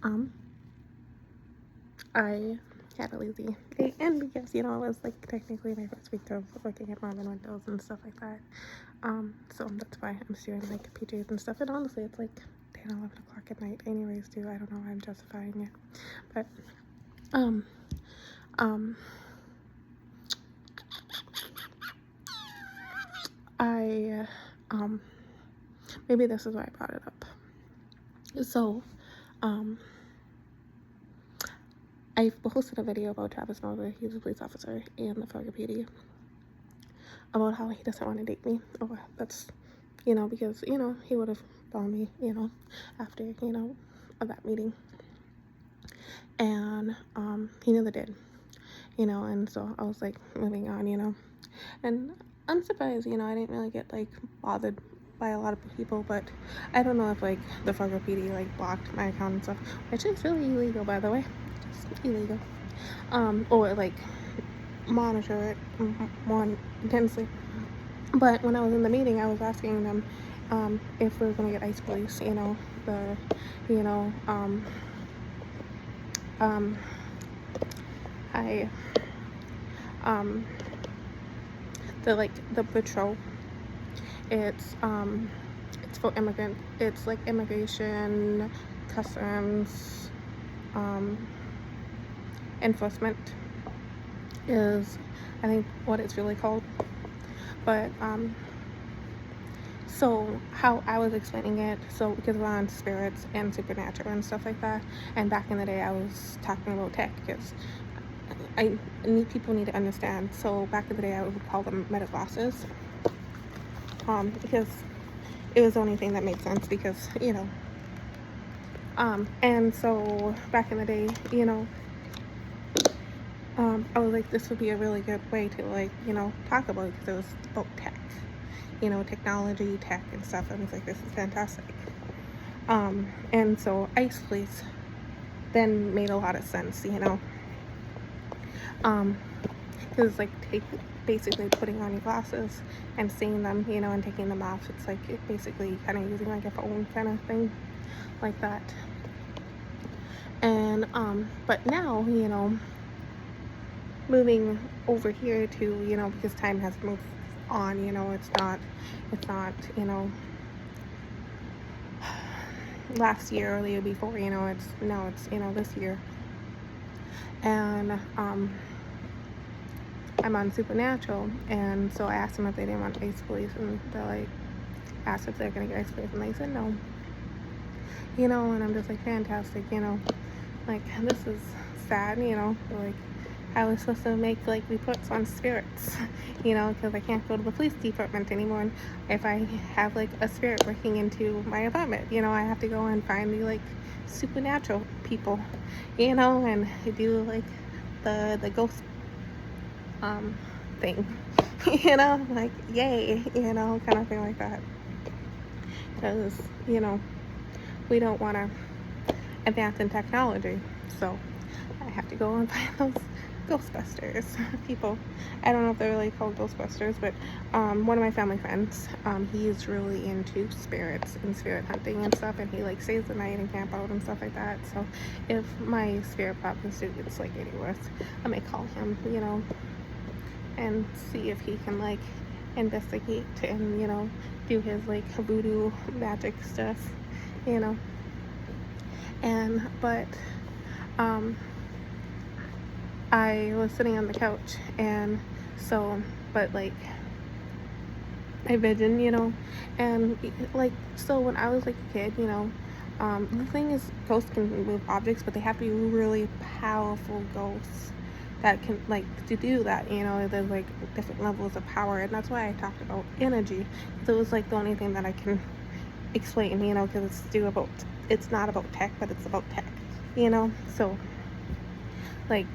um, I had a lazy day, and because, it was, like, technically my first week of working at Marvin Windows and stuff like that, so that's why I'm just doing, like, PJs and stuff, and honestly, it's, like, 10, 11 o'clock at night anyways, too. I don't know why I'm justifying it, but, um, um, I, maybe this is why I brought it up. So, I posted a video about Travis Miller, he's a police officer in the Fargo PD, about how he doesn't want to date me. Oh, that's, because, he would have found me, after, that meeting. And, he never did, and so I was, like, moving on, and I'm surprised, I didn't really get, like, bothered by a lot of people, but I don't know if, like, the Fargo PD, like, blocked my account and stuff, which is really illegal, by the way. Just illegal. Or, like, monitor it more intensely. But when I was in the meeting, I was asking them if we were going to get ice police, the, I, the patrol, it's for immigrant, it's like immigration, customs, enforcement is, I think, what it's really called. But, so how I was explaining it, so because we're on spirits and supernatural and stuff like that, and back in the day I was talking about tech, because people need to understand. So back in the day I would call them metaglasses, because it was the only thing that made sense, because, and so back in the day, I was like, this would be a really good way to, like, talk about it, because it was about tech, technology, tech, and stuff. I was like, this is fantastic. And so ice police then made a lot of sense, because, like, basically putting on your glasses and seeing them, and taking them off. It's like basically kind of using like a phone kind of thing, like that. And but now, moving over here to, because time has moved on, it's not last year or the year before, it's this year. And I'm on Supernatural, and so I asked them if they didn't want ice police, and they're like, asked if they're gonna get ice police, and they said no. And I'm just like, fantastic, like, this is sad, like, I was supposed to make, like, reports on spirits, because I can't go to the police department anymore. And if I have, like, a spirit breaking into my apartment, I have to go and find the, like, supernatural people, and do, like, the ghost thing, like, yay, kind of thing like that. Because, we don't want to advance in technology, so I have to go and find those Ghostbusters people. I don't know if they're really called Ghostbusters, but one of my family friends, he's really into spirits and spirit hunting and stuff, and he, like, stays the night and camp out and stuff like that. So if my spirit problems do gets, like, any worse, I may call him, and see if he can, like, investigate and, do his, like, voodoo magic stuff, and but I was sitting on the couch, and so, but, like, I vision, and, like, so when I was, like, a kid, the thing is, ghosts can move objects, but they have to be really powerful ghosts that can, like, to do that, there's, like, different levels of power, and that's why I talked about energy, because it was, like, the only thing that I can explain, because it's not about tech, but it's about tech, so, like,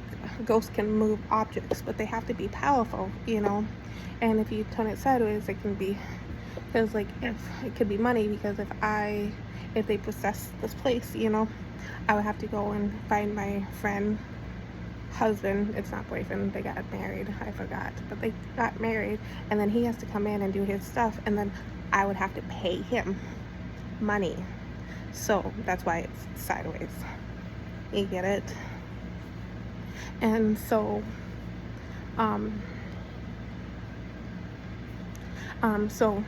ghosts can move objects, but they have to be powerful, and if you turn it sideways, it can be, because, like, if it could be money, because if they possess this place, I would have to go and find my friend husband, it's not boyfriend, they got married, I forgot, but they got married, and then he has to come in and do his stuff, and then I would have to pay him money, so that's why it's sideways. You get it? And so, so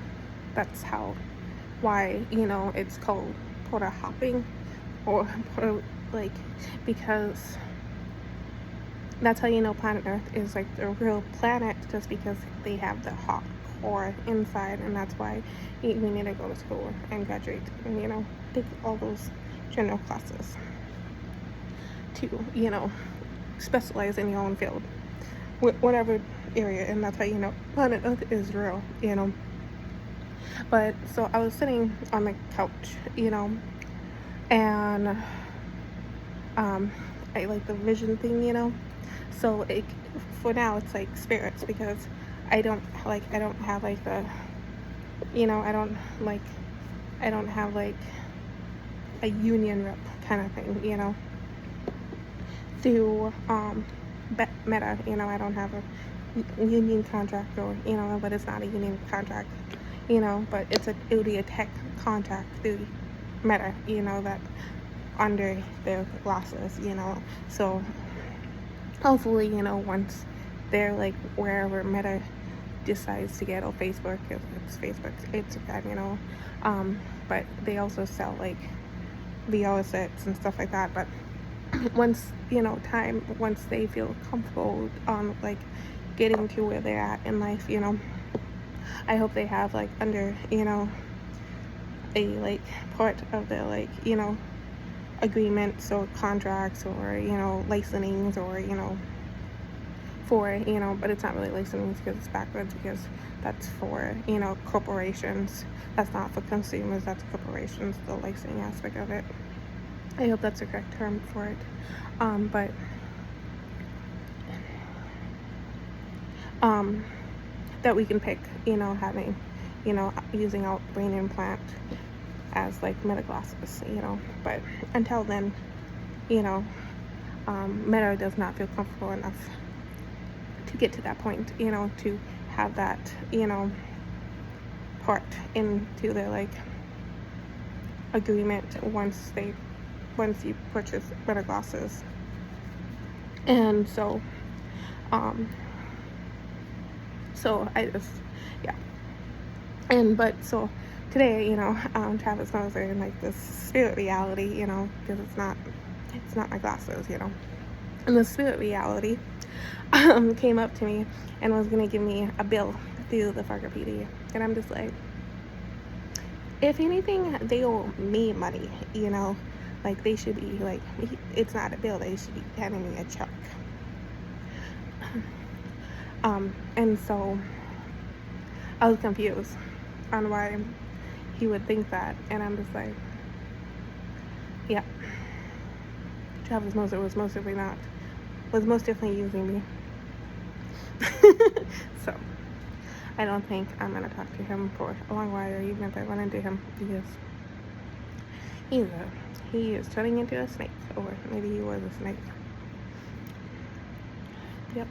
that's why, it's called portal hopping, or like, because that's how you know planet Earth is like the real planet, just because they have the hot core inside, and that's why we need to go to school and graduate and take all those general classes to specialize in your own field, whatever area, and that's how planet Earth is real. But so I was sitting on the couch, and I like the vision thing. So for now it's like spirits, because I don't have like the I don't have like a union rep kind of thing, through Meta. I don't have a union contract, or but it's not a union contract, but it would be a tech contract through Meta, that under their glasses, so hopefully, once they're like wherever Meta decides to get, or Facebook, if it's Facebook, Instagram, but they also sell like VR sets and stuff like that. But once once they feel comfortable like getting to where they're at in life, I hope they have like under a like part of their like agreements or contracts, or licensings, or for but it's not really licensing, because it's backwards, because that's for corporations. That's not for consumers, that's corporations, the licensing aspect of it. I hope that's the correct term for it. But that we can pick, having using our brain implant as like Meta glasses, but until then, Meta does not feel comfortable enough to get to that point, to have that, part into their like agreement once you purchase Meta glasses. And so I just, yeah. But so today, Travis knows they're in like this spirit reality, because it's not my glasses, and the spirit reality came up to me and was gonna give me a bill through the Fargo PD, and I'm just like, if anything, they owe me money, like they should be like, it's not a bill, they should be handing me a check. And so I was confused on why he would think that, and I'm just like, yeah, Travis Moser was most definitely using me. So I don't think I'm gonna talk to him for a long while, or even if I run into him, because he is turning into a snake, or maybe he was a snake. Yep.